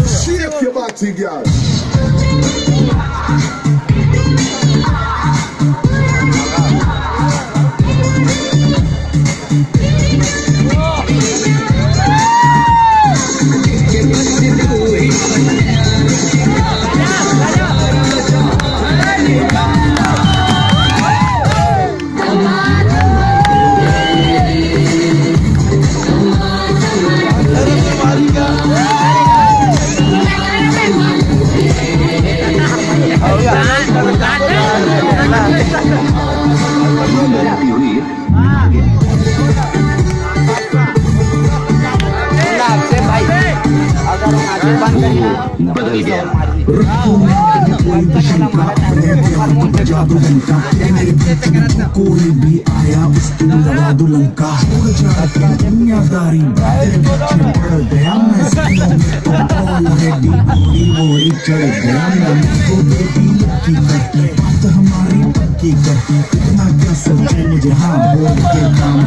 Shake your body, girl. बदल गया कोई भी आया उसको लगा दो लंका दुनियादारी बढ़ गया ऑलरेडी वो चढ़ गया बात हमारी पक्की करती इतना क्या सोचे मुझे हाँ बोल के काम